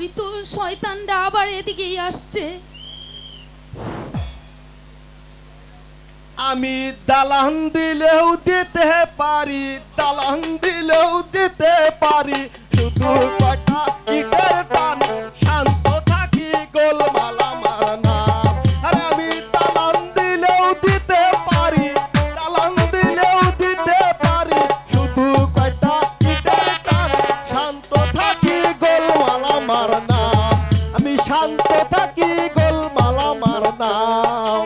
ওই তো শয়তানটা আবার এদিকেই আসছে। আমি দালান দিলেও দিতে পারি, দালান দিলেও দিতে পারি, শুধু কটা ইটের টান, শান্ত থাকি গোলমাল আমার নাম। আর আমি দালান দিলেও দিতে পারি, দালান দিলেও দিতে পারি, শুধু কটা ইটের টান, শান্ত থাকি গোলমাল আমার নাম। আমি শান্ত থাকি গোলমাল আমার নাম।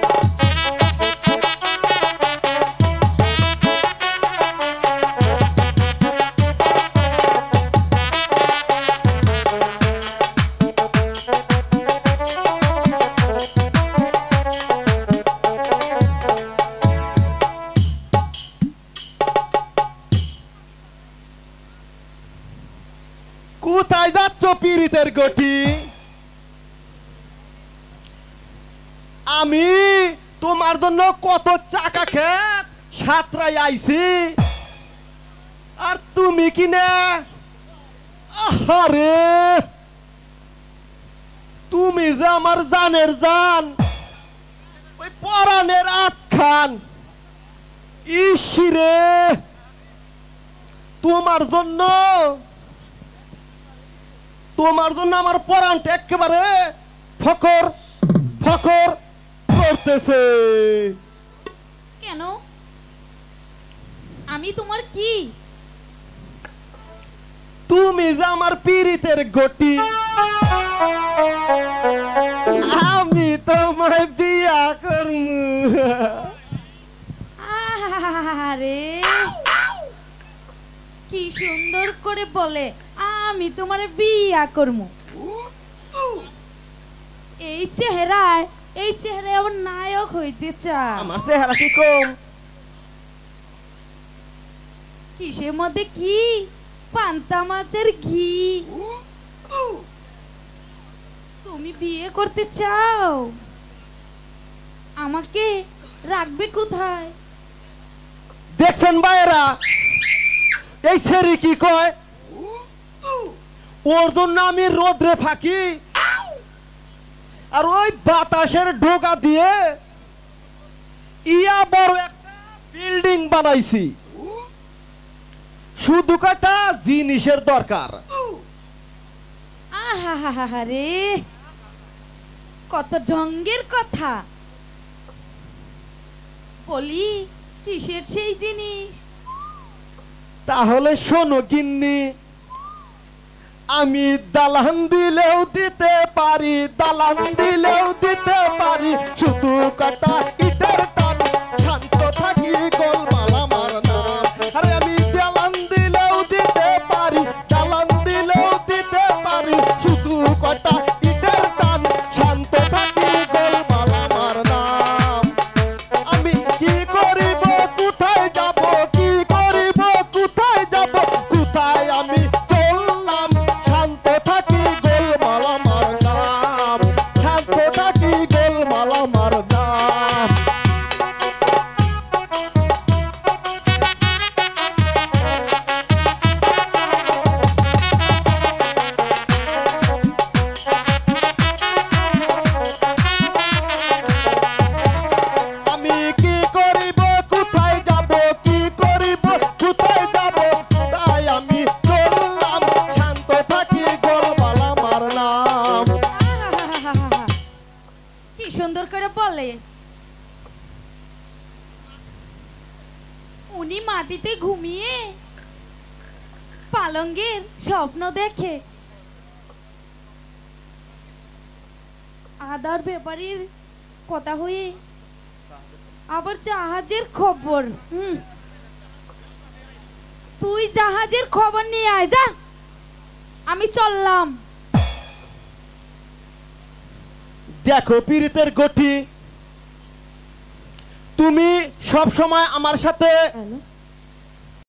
কোথায় যাচ্ছ পীড়িতের গটি? আমি তোমার জন্য কত চাকা খেত সাতরাই আইছি, আর তুমি কি না? আরে তুমি যে আমার জানের জান, ওই পরাণের আটখান। ইসিরে তোমার জন্য আমার পরাণটা একেবারে ফকর ফকর করতেছে। কেন? আমি তোমার কি? তুমি যে আমার পীড়িতের গটি, আমি তোমায় বিয়া করমু। আরে কি সুন্দর করে বলে, আমি তোমার বিয়া করবো। এই চেহারায় আবার নায়ক হইতে চায়? আমার চেহারা কি কম? কিসের মধ্যে কি? পান্তা মাছের ঘি। তুমি বিয়ে করতে চাও? আমাকে রাখবে কোথায়? দেখছেন ভাইয়েরা, এই সেরি কি কয়? ওর জন্য আমি রোদ্রে ফাঁকি, আর ওই বাতাসের ঢোকা দিয়ে ইয়া বড় একটা বিল্ডিং বানাইছি। শুধু কটা জিনিসের দরকার। আহাহাহারে, কত ঢঙ্গের কথা। বলি, কিসের সেই জিনিস? তাহলে শোনো গিন্নি, আমি দালান দিলেও দিতে পারি, দালান দিলেও দিতে পারি, শুধু কটা ইটের টান, শান্ত থাকি গোলমাল আমার নাম। আরে আমি দালান দিলেও দিতে পারি, দালান দিলেও দিতে পারি, শুধু কটা ইটের টান, শান্ত থাকি গোলমাল আমার নাম। আমি কি করিব, কোথায় যাব, কি করিব, কোথায় যাব, কোথায় আমি চললাম, শান্ত থাকি গোলমাল আমার নাম, শান্ত থাকি গোলমাল আমার নাম। আমি কি করিব, কোথায় যাব, কি করিব, কোথায় যাব, তাই আমি চললাম, শান্ত থাকি গোলমাল আমার নাম। আহাহাহাহা, কি সুন্দর করে বলে। উনি মাটিতে ঘুমিয়ে পালঙ্গের স্বপ্ন দেখে, আদার ব্যাপারীর কথা হয়ে আবার জাহাজের খবর। তুই জাহাজের খবর নিয়ে আয়, যা, আমি চললাম। দেখো পীড়িতের গঠি, তুমি সব সময় আমার সাথে